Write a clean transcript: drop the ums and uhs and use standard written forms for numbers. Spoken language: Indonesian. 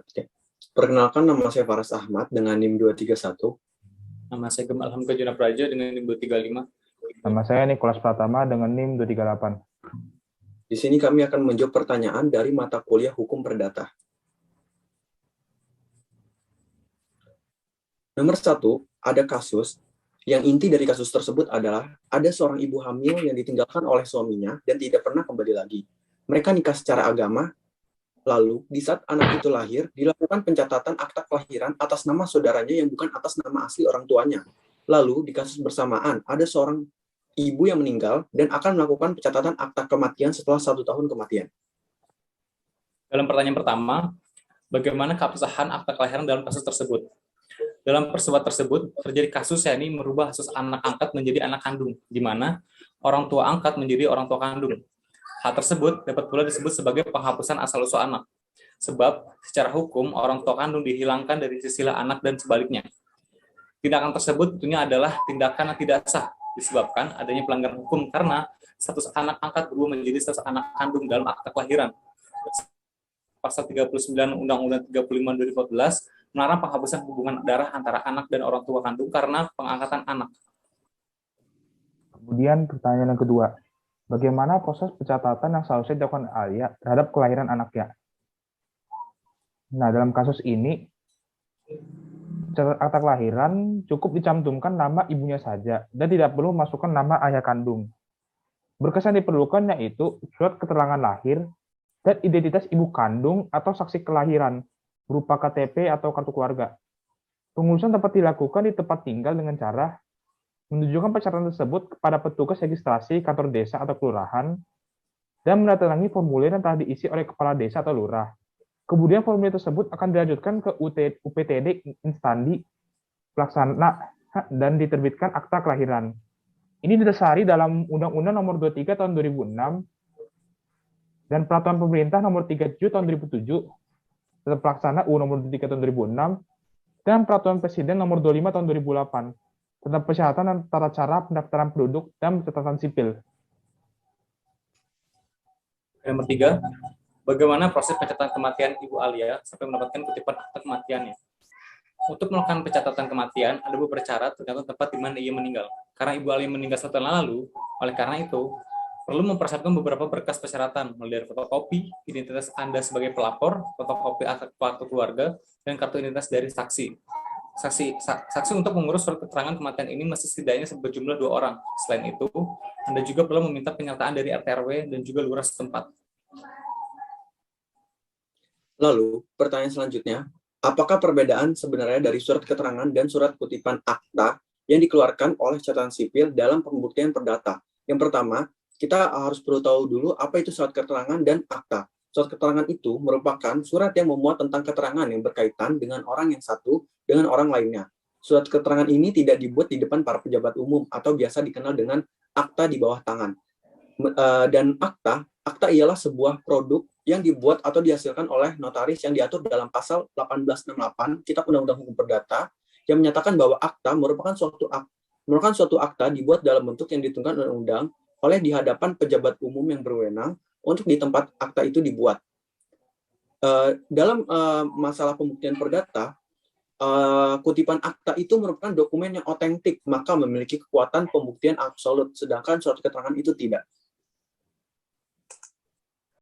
2, 3. Perkenalkan, nama saya Faras Ahmad dengan NIM 231. Nama saya Gemma Alhamka Juna Praja dengan NIM 235. Nama saya Nikolas Pratama dengan NIM 238. Di sini kami akan menjawab pertanyaan dari mata kuliah Hukum Perdata. Nomor 1, ada kasus yang inti dari kasus tersebut adalah ada seorang ibu hamil yang ditinggalkan oleh suaminya dan tidak pernah kembali lagi. Mereka nikah secara agama, lalu di saat anak itu lahir, dilakukan pencatatan akta kelahiran atas nama saudaranya yang bukan atas nama asli orang tuanya. Lalu di kasus bersamaan, ada seorang ibu yang meninggal dan akan melakukan pencatatan akta kematian setelah 1 tahun kematian. Dalam pertanyaan pertama, bagaimana keabsahan akta kelahiran dalam kasus tersebut? Dalam peristiwa tersebut, terjadi kasus yakni merubah kasus anak angkat menjadi anak kandung, di mana orang tua angkat menjadi orang tua kandung. Hal tersebut dapat pula disebut sebagai penghapusan asal-usul anak, sebab secara hukum orang tua kandung dihilangkan dari silsilah anak dan sebaliknya. Tindakan tersebut tentunya adalah tindakan yang tidak sah, disebabkan adanya pelanggaran hukum karena status anak angkat berubah menjadi status anak kandung dalam akta kelahiran. Pasal 39 Undang-Undang 35 2014 melarang penghapusan hubungan darah antara anak dan orang tua kandung karena pengangkatan anak. Kemudian pertanyaan yang kedua, bagaimana proses pencatatan yang seharusnya dilakukan ayah terhadap kelahiran anaknya? Nah, dalam kasus ini, catat akta kelahiran cukup dicantumkan nama ibunya saja dan tidak perlu masukkan nama ayah kandung. Berkas yang diperlukan yaitu surat keterangan lahir dan identitas ibu kandung atau saksi kelahiran berupa KTP atau kartu keluarga. Pengurusan dapat dilakukan di tempat tinggal dengan cara menunjukkan pencatatan tersebut kepada petugas registrasi kantor desa atau kelurahan dan menandatangani formulir yang telah diisi oleh kepala desa atau lurah. Kemudian formulir tersebut akan dilanjutkan ke UPTD instansi pelaksana dan diterbitkan akta kelahiran. Ini didasari dalam Undang-Undang Nomor 23 Tahun 2006 dan Peraturan Pemerintah Nomor 37 Tahun 2007 tentang pelaksana UU Nomor 23 Tahun 2006 dan Peraturan Presiden Nomor 25 Tahun 2008 tentang persyaratan dan tata cara pendaftaran penduduk dan catatan sipil. Nomor 3, bagaimana proses pencatatan kematian Ibu Alia sampai mendapatkan kutipan akta kematiannya? Untuk melakukan pencatatan kematian, ada beberapa cara tergantung tempat di mana ia meninggal. Karena Ibu Alia meninggal 1 tahun lalu, oleh karena itu, perlu mempersiapkan beberapa berkas persyaratan, mulai dari fotokopi identitas Anda sebagai pelapor, fotokopi kartu keluarga, dan kartu identitas dari saksi. Saksi untuk mengurus surat keterangan kematian ini mesti setidaknya berjumlah 2 orang. Selain itu, Anda juga perlu meminta penyertaan dari RT RW dan juga lurah setempat. Lalu, pertanyaan selanjutnya, apakah perbedaan sebenarnya dari surat keterangan dan surat kutipan akta yang dikeluarkan oleh catatan sipil dalam pembuktian perdata? Yang pertama, kita harus perlu tahu dulu apa itu surat keterangan dan akta. Surat keterangan itu merupakan surat yang memuat tentang keterangan yang berkaitan dengan orang yang satu dengan orang lainnya. Surat keterangan ini tidak dibuat di depan para pejabat umum atau biasa dikenal dengan akta di bawah tangan. Dan akta ialah sebuah produk yang dibuat atau dihasilkan oleh notaris yang diatur dalam pasal 1868 Kitab Undang-Undang Hukum Perdata yang menyatakan bahwa akta merupakan suatu akta dibuat dalam bentuk yang ditentukan undang-undang oleh di hadapan pejabat umum yang berwenang untuk di tempat akta itu dibuat. Dalam masalah pembuktian perdata, kutipan akta itu merupakan dokumen yang otentik, maka memiliki kekuatan pembuktian absolut, sedangkan surat keterangan itu tidak.